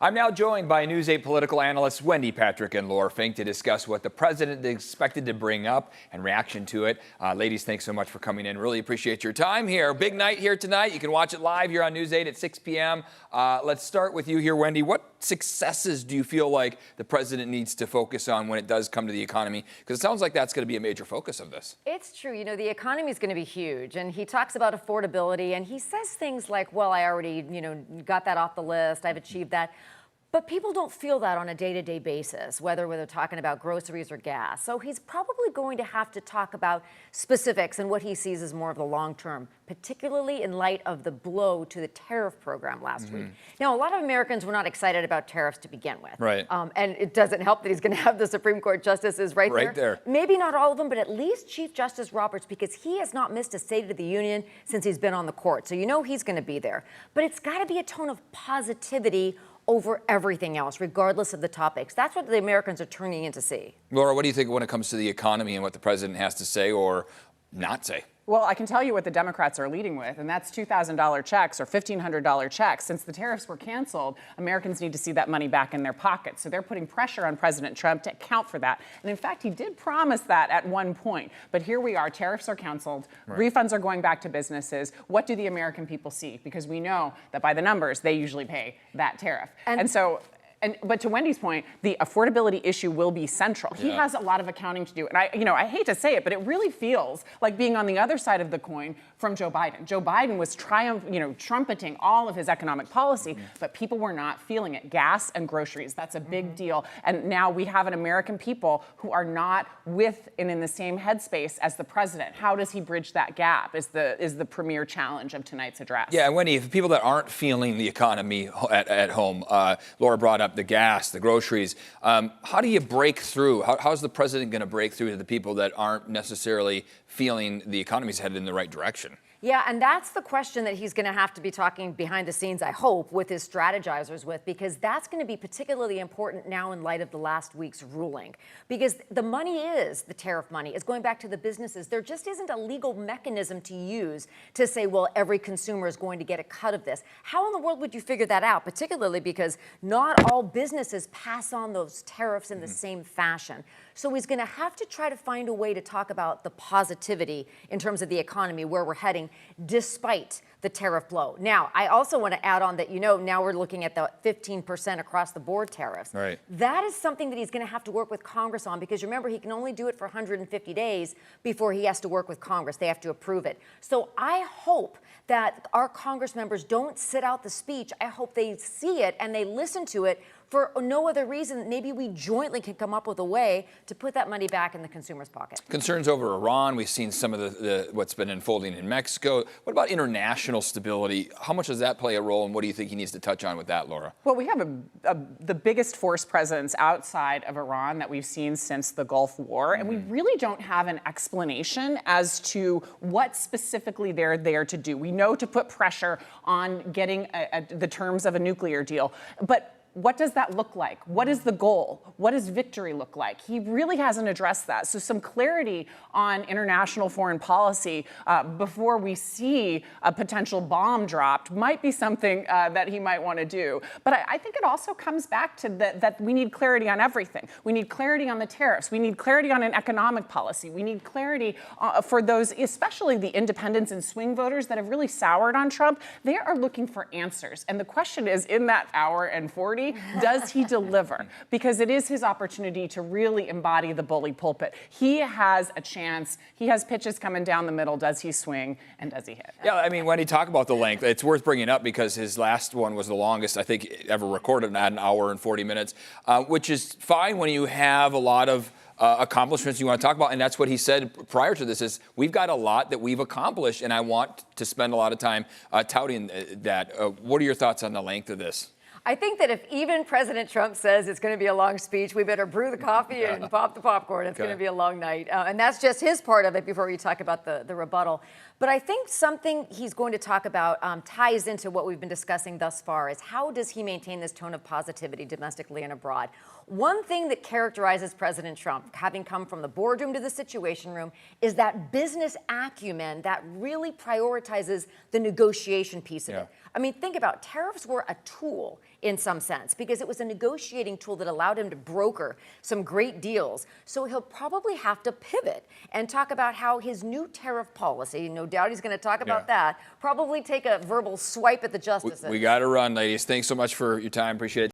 I'm now joined by News 8 political analysts Wendy, Patrick, and Laura Fink to discuss what the president expected to bring up and reaction to it. Ladies, thanks so much for coming in. Really appreciate your time here. Big night here tonight. You can watch it live here on News 8 at 6 p.m. Let's start with you here, Wendy. What successes do you feel like the president needs to focus on when it does come to the economy? Because it sounds like that's going to be a major focus of this. It's true. You know, the economy is going to be huge. And he talks about affordability and he says things like, well, I already, got that off the list. I've achieved that. But people don't feel that on a day-to-day basis, whether they're talking about groceries or gas. So he's probably going to have to talk about specifics and what he sees as more of the long term, particularly in light of the blow to the tariff program last week. Now, a lot of Americans were not excited about tariffs to begin with. Right. And it doesn't help that he's going to have the Supreme Court justices right there. Maybe not all of them, but at least Chief Justice Roberts, because he has not missed a State of the Union since he's been on the court. So you know he's going to be there. But it's got to be a tone of positivity over everything else, regardless of the topics. That's what the Americans are turning in to see. Laura, what do you think when it comes to the economy and what the president has to say or not say? Well, I can tell you what the Democrats are leading with, and that's $2,000 checks or $1,500 checks. Since the tariffs were canceled, Americans need to see that money back in their pockets. So they're putting pressure on President Trump to account for that. And in fact, he did promise that at one point. But here we are, tariffs are canceled, refunds are going back to businesses. What do the American people see? Because we know that by the numbers, they usually pay that tariff. But to Wendy's point, the affordability issue will be central. He has a lot of accounting to do. And I hate to say it, but it really feels like being on the other side of the coin from Joe Biden. Joe Biden was trumpeting all of his economic policy, but people were not feeling it. Gas and groceries, that's a big deal. And now we have an American people who are not with and in the same headspace as the president. How does he bridge that gap is the premier challenge of tonight's address. Yeah, Wendy, for people that aren't feeling the economy at home, Laura brought up the gas, the groceries. How do you break through? How's the president going to break through to the people that aren't necessarily feeling the economy's headed in the right direction? Yeah, and that's the question that he's going to have to be talking behind the scenes, I hope, with his strategizers with, because that's going to be particularly important now in light of the last week's ruling. Because the money the tariff money is going back to the businesses. There just isn't a legal mechanism to use to say, well, every consumer is going to get a cut of this. How in the world would you figure that out, particularly because not all businesses pass on those tariffs in the same fashion? So he's going to have to try to find a way to talk about the positivity in terms of the economy, where we're heading, despite the tariff blow. Now, I also want to add on that, now we're looking at the 15% across the board tariffs. Right. That is something that he's going to have to work with Congress on, because remember, he can only do it for 150 days before he has to work with Congress. They have to approve it. So I hope that our Congress members don't sit out the speech. I hope they see it and they listen to it for no other reason. Maybe we jointly can come up with a way to put that money back in the consumer's pocket. Concerns over Iran. We've seen some of what's been unfolding in Mexico. What about international stability? How much does that play a role, and what do you think he needs to touch on with that, Laura? Well, we have the biggest force presence outside of Iran that we've seen since the Gulf War, and we really don't have an explanation as to what specifically they're there to do. We know to put pressure on getting the terms of a nuclear deal, but what does that look like? What is the goal? What does victory look like? He really hasn't addressed that. So some clarity on international foreign policy before we see a potential bomb dropped might be something that he might want to do. But I think it also comes back to that we need clarity on everything. We need clarity on the tariffs. We need clarity on an economic policy. We need clarity for those, especially the independents and swing voters that have really soured on Trump. They are looking for answers. And the question is, in that hour and 40, does he deliver? Because it is his opportunity to really embody the bully pulpit. He has a chance. He has pitches coming down the middle. Does he swing and does he hit? Yeah, I mean, when he talked about the length, it's worth bringing up because his last one was the longest I think ever recorded, at an hour and 40 minutes, which is fine when you have a lot of accomplishments you want to talk about. And that's what he said prior to this is, we've got a lot that we've accomplished, and I want to spend a lot of time touting that. What are your thoughts on the length of this? I think that if even President Trump says it's going to be a long speech, we better brew the coffee and pop the popcorn. It's going to be a long night. And that's just his part of it before we talk about the rebuttal. But I think something he's going to talk about ties into what we've been discussing thus far is how does he maintain this tone of positivity domestically and abroad? One thing that characterizes President Trump, having come from the boardroom to the Situation Room, is that business acumen that really prioritizes the negotiation piece of it. I mean, think about it. Tariffs were a tool in some sense because it was a negotiating tool that allowed him to broker some great deals. So he'll probably have to pivot and talk about how his new tariff policy, no doubt he's going to talk about that, probably take a verbal swipe at the justices. We got to run, ladies. Thanks so much for your time. Appreciate it.